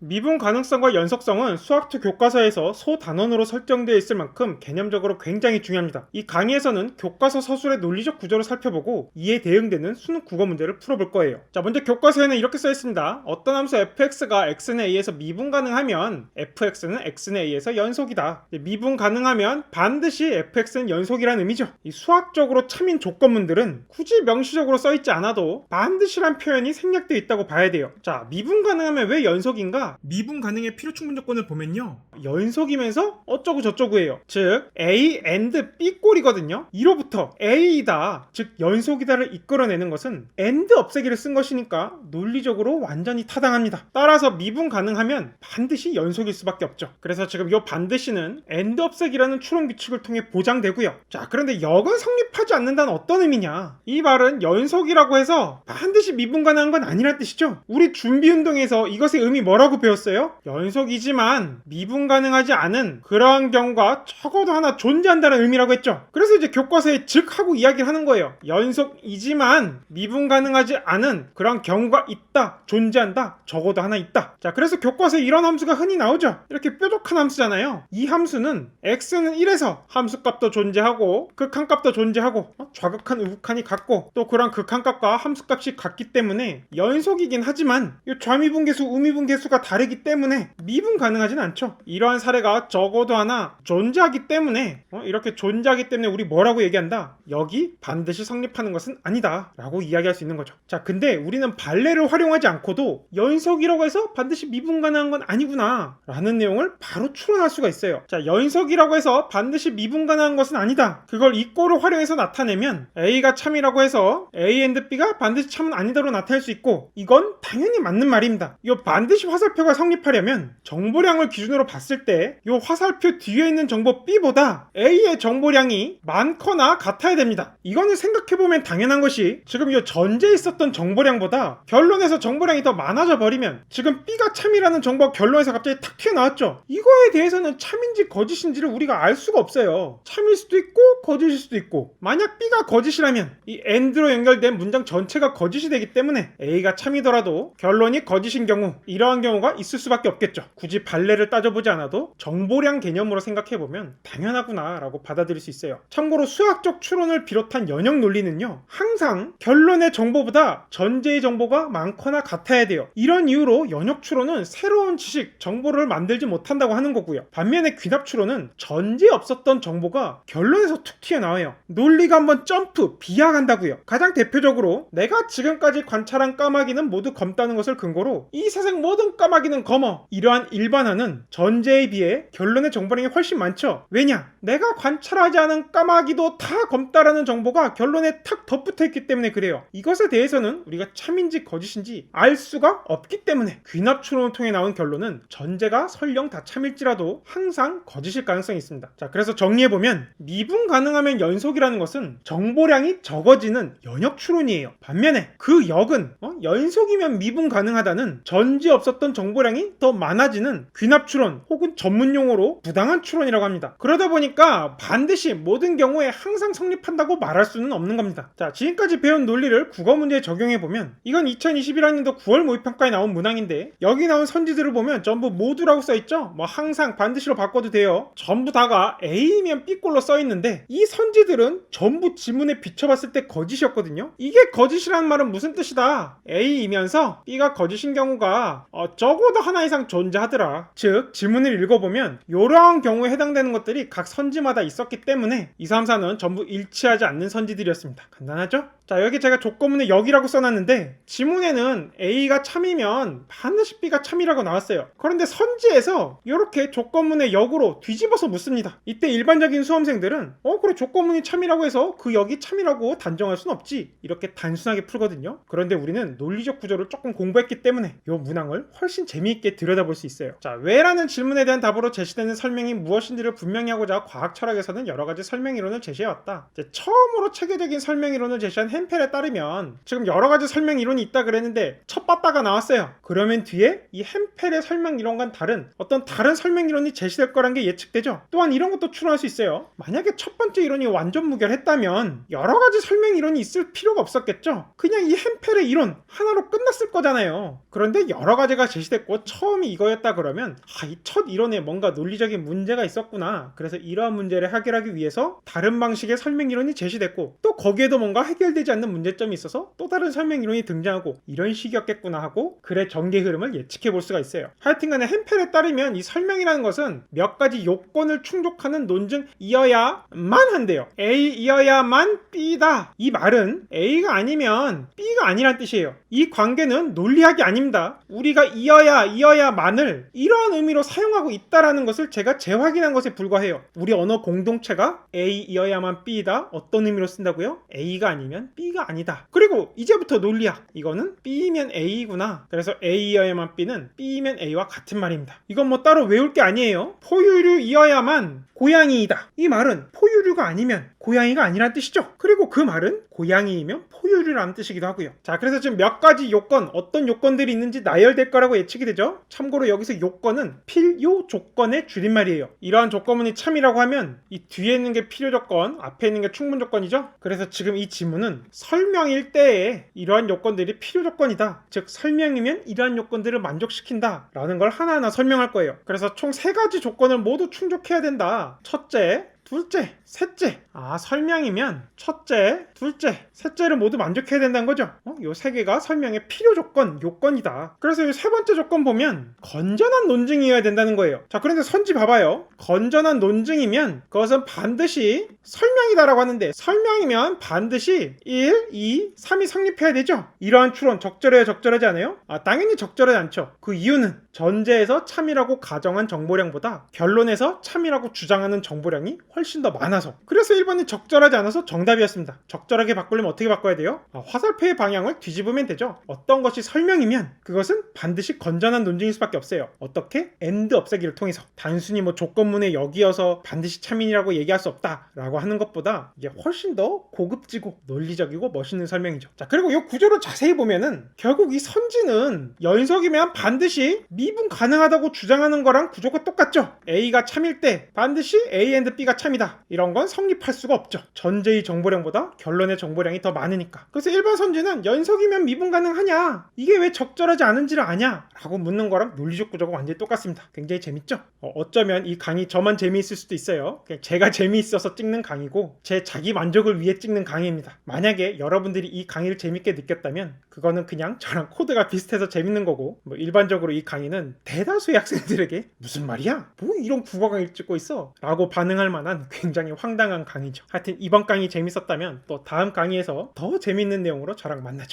미분 가능성과 연속성은 수학적 교과서에서 소단원으로 설정되어 있을 만큼 개념적으로 굉장히 중요합니다. 이 강의에서는 교과서 서술의 논리적 구조를 살펴보고 이에 대응되는 수능 국어 문제를 풀어볼 거예요. 자, 먼저 교과서에는 이렇게 써 있습니다. 어떤 함수 fx가 x는 a에서 미분 가능하면 fx는 x는 a에서 연속이다. 미분 가능하면 반드시 fx는 연속이라는 의미죠. 이 수학적으로 참인 조건문들은 굳이 명시적으로 써있지 않아도 반드시란 표현이 생략되어 있다고 봐야 돼요. 자, 미분 가능하면 왜 연속인가? 미분 가능의 필요 충분 조건을 보면요, 연속이면서 어쩌고 저쩌고예요. 즉 A and B 꼴이거든요. 이로부터 A이다, 즉 연속이다를 이끌어내는 것은 and 없애기를 쓴 것이니까 논리적으로 완전히 타당합니다. 따라서 미분 가능하면 반드시 연속일 수밖에 없죠. 그래서 지금 이 반드시는 and 없애기라는 추론 규칙을 통해 보장되고요. 자, 그런데 역은 성립하지 않는다는 어떤 의미냐? 이 말은 연속이라고 해서 반드시 미분 가능한 건 아니란 뜻이죠. 우리 준비운동에서 이것의 의미 뭐라고 배웠어요? 연속이지만 미분 가능하지 않은 그러한 경우가 적어도 하나 존재한다는 의미라고 했죠. 그래서 이제 교과서에 즉 하고 이야기를 하는 거예요. 연속이지만 미분 가능하지 않은 그러한 경우가 있다, 존재한다, 적어도 하나 있다. 자, 그래서 교과서에 이런 함수가 흔히 나오죠. 이렇게 뾰족한 함수잖아요. 이 함수는 x는 1에서 함수값도 존재하고 극한값도 존재하고 좌극한 우극한이 같고 또 그런 극한값과 함수값이 같기 때문에 연속이긴 하지만 이 좌미분계수 우미분계수가 다르기 때문에 미분 가능하진 않죠. 이러한 사례가 적어도 하나 존재하기 때문에 이렇게 존재하기 때문에 우리 뭐라고 얘기한다? 여기 반드시 성립하는 것은 아니다 라고 이야기할 수 있는 거죠. 자, 근데 우리는 발레를 활용하지 않고도 연속이라고 해서 반드시 미분 가능한 건 아니구나 라는 내용을 바로 추론할 수가 있어요. 자, 연속이라고 해서 반드시 미분 가능한 것은 아니다, 그걸 이 꼴을 활용해서 나타내면 A가 참이라고 해서 A and B가 반드시 참은 아니다로 나타낼 수 있고, 이건 당연히 맞는 말입니다. 이 반드시 화살표가 성립하려면 정보량을 기준으로 봤을 때 이 화살표 뒤에 있는 정보 B보다 A의 정보량이 많거나 같아야 됩니다. 이거는 생각해보면 당연한 것이 지금 이 전제에 있었던 정보량보다 결론에서 정보량이 더 많아져 버리면 지금 B가 참이라는 정보가 결론에서 갑자기 탁 튀어나왔죠. 이거에 대해서는 참인지 거짓인지를 우리가 알 수가 없어요. 참일 수도 있고 거짓일 수도 있고, 만약 B가 거짓이라면 이 and로 연결된 문장 전체가 거짓이 되기 때문에 A가 참이더라도 결론이 거짓인 경우, 이러한 경우가 있을 수밖에 없겠죠. 굳이 발레를 따져보지 않아도 정보량 개념으로 생각해보면 당연하구나 라고 받아들일 수 있어요. 참고로 수학적 추론을 비롯한 연역 논리는요, 항상 결론의 정보보다 전제의 정보가 많거나 같아야 돼요. 이런 이유로 연역 추론은 새로운 지식, 정보를 만들지 못한다고 하는 거고요. 반면에 귀납 추론은 전제에 없었던 정보가 결론에서 툭 튀어나와요. 논리가 한번 점프, 비약한다고요. 가장 대표적으로 내가 지금까지 관찰한 까마귀는 모두 검다는 것을 근거로 이 세상 모든 까마귀는 검어, 이러한 일반화는 전제에 비해 결론의 정보량이 훨씬 많죠. 왜냐? 내가 관찰하지 않은 까마귀도 다 검다라는 정보가 결론에 탁 덧붙어있기 때문에 그래요. 이것에 대해서는 우리가 참인지 거짓인지 알 수가 없기 때문에 귀납 추론을 통해 나온 결론은 전제가 설령 다 참일지라도 항상 거짓일 가능성이 있습니다. 자, 그래서 정리해보면 미분 가능하면 연속이라는 것은 정보량이 적어지는 연역 추론이에요. 반면에 그 역은 연속이면 미분 가능하다는 전제 없었던 정보량이 더 많아지는 귀납 추론, 혹은 전문용어로 부당한 추론이라고 합니다. 그러다 보니까 반드시 모든 경우에 항상 성립한다고 말할 수는 없는 겁니다. 자, 지금까지 배운 논리를 국어 문제에 적용해보면, 이건 2021학년도 9월 모의평가에 나온 문항인데 여기 나온 선지들을 보면 전부 모두라고 써있죠. 뭐 항상, 반드시로 바꿔도 돼요. 전부 다가 A면 B꼴로 써있는데 이 선지들은 전부 지문에 비춰봤을 때 거짓이었거든요. 이게 거짓이라는 말은 무슨 뜻이다? A이면서 B가 거짓인 경우가 적어도 하나 이상 존재하더라. 즉 지문을 읽어보면 이러한 경우에 해당되는 것들이 각 선지마다 있었기 때문에 2, 3, 4는 전부 일치하지 않는 선지들이었습니다. 간단하죠? 자, 여기 제가 조건문에 역이라고 써놨는데 지문에는 A가 참이면 반드시 B가 참이라고 나왔어요. 그런데 선지에서 이렇게 조건문의 역으로 뒤집어서 묻습니다. 이때 일반적인 수험생들은 그래, 조건문이 참이라고 해서 그 역이 참이라고 단정할 순 없지, 이렇게 단순하게 풀거든요. 그런데 우리는 논리적 구조를 조금 공부했기 때문에 이 문항을 훨씬 재미있게 들여다볼 수 있어요. 자, 왜라는 질문에 대한 답으로 제시되는 설명이 무엇인지를 분명히 하고자 과학 철학에서는 여러 가지 설명 이론을 제시해왔다. 처음으로 체계적인 설명 이론을 제시한 햄펠에 따르면 지금 여러 가지 설명 이론이 있다 그랬는데 첫 바다가 나왔어요. 그러면 뒤에 이 햄펠의 설명 이론과는 다른 어떤 다른 설명 이론이 제시될 거란 게 예측되죠. 또한 이런 것도 추론할 수 있어요. 만약에 첫 번째 이론이 완전 무결했다면 여러 가지 설명 이론이 있을 필요가 없었겠죠. 그냥 이 햄펠의 이론 하나로 끝났을 거잖아요. 그런데 여러 가지가 제시됐고 처음이 이거였다 그러면 이 첫 이론에 뭔가 논리적인 문제가 있었구나. 그래서 이러한 문제를 해결하기 위해서 다른 방식의 설명 이론이 제시됐고 또 거기에도 뭔가 해결되지 않는 문제점이 있어서 또 다른 설명 이론이 등장하고 이런 식이었겠구나 하고 글의 전개 흐름을 예측해 볼 수가 있어요. 하여튼간에 햄펠에 따르면 이 설명이라는 것은 몇 가지 요건을 충족하는 논증이어야만 한대요. A이어야만 B다. 이 말은 A가 아니면 B가 아니란 뜻이에요. 이 관계는 논리학이 아닙니다. 우리가 이어야만을 이러한 의미로 사용하고 있다라는 것을 제가 재확인한 것에 불과해요. 우리 언어 공동체가 A이어야만 B다. 어떤 의미로 쓴다고요? A가 아니면 B가 아니다. 그리고 이제부터 논리학. 이거는 B면 A구나. 그래서 A이어야만 B는 B면 A와 같은 말입니다. 이건 뭐 따로 외울 게 아니에요. 포유류이어야만 고양이이다. 이 말은 포유류가 아니면 고양이가 아니란 뜻이죠. 그리고 그 말은 고양이이면 포유류라는 뜻이기도 하고요. 자, 그래서 지금 몇 가지 요건, 어떤 요건들이 있는지 나열될 거라고 예측이 되죠. 참고로 여기서 요건은 필요 조건의 줄임말이에요. 이러한 조건문이 참이라고 하면 이 뒤에 있는 게 필요 조건, 앞에 있는 게 충분 조건이죠. 그래서 지금 이 지문은 설명일 때에 이러한 요건들이 필요 조건이다. 즉 설명이면 이러한 요건들을 만족시킨다 라는 걸 하나하나 설명할 거예요. 그래서 총 3가지 조건을 모두 충족해야 된다. 첫째, 둘째, 셋째. 설명이면 첫째, 둘째, 셋째를 모두 만족해야 된다는 거죠. 요 3개가 설명의 필요 조건, 요건이다. 그래서 이 3번째 조건 보면 건전한 논증이어야 된다는 거예요. 자, 그런데 선지 봐봐요. 건전한 논증이면 그것은 반드시 설명이다라고 하는데 설명이면 반드시 1, 2, 3이 성립해야 되죠. 이러한 추론 적절해요, 적절하지 않아요? 당연히 적절하지 않죠. 그 이유는 전제에서 참이라고 가정한 정보량보다 결론에서 참이라고 주장하는 정보량이 훨씬 더 많아서. 그래서 1번이 적절하지 않아서 정답이었습니다. 적절하게 바꾸려면 어떻게 바꿔야 돼요? 화살표의 방향을 뒤집으면 되죠. 어떤 것이 설명이면 그것은 반드시 건전한 논증일 수밖에 없어요. 어떻게? and 없애기를 통해서. 단순히 뭐 조건문에 여기여서 반드시 참인이라고 얘기할 수 없다라고 하는 것보다 이게 훨씬 더 고급지고 논리적이고 멋있는 설명이죠. 자, 그리고 이 구조를 자세히 보면은 결국 이 선지는 연속이면 반드시 미분 가능하다고 주장하는 거랑 구조가 똑같죠. A가 참일 때 반드시 A and B가 참이다. 이런 건 성립할 수가 없죠. 전제의 정보량보다 결론의 정보량이 더 많으니까. 그래서 1번 선지는 연속이면 미분 가능하냐? 이게 왜 적절하지 않은지를 아냐? 라고 묻는 거랑 논리적 구조가 완전히 똑같습니다. 굉장히 재밌죠? 어쩌면 이 강의 저만 재미있을 수도 있어요. 그냥 제가 재미있어서 찍는 강의고 제 자기 만족을 위해 찍는 강의입니다. 만약에 여러분들이 이 강의를 재밌게 느꼈다면 그거는 그냥 저랑 코드가 비슷해서 재밌는 거고 일반적으로 이 강의는 대다수의 학생들에게 무슨 말이야? 뭐 이런 국어 강의를 찍고 있어? 라고 반응할 만한 굉장히 황당한 강의죠. 하여튼 이번 강의 재밌었다면 또 다음 강의에서 더 재밌는 내용으로 저랑 만나죠.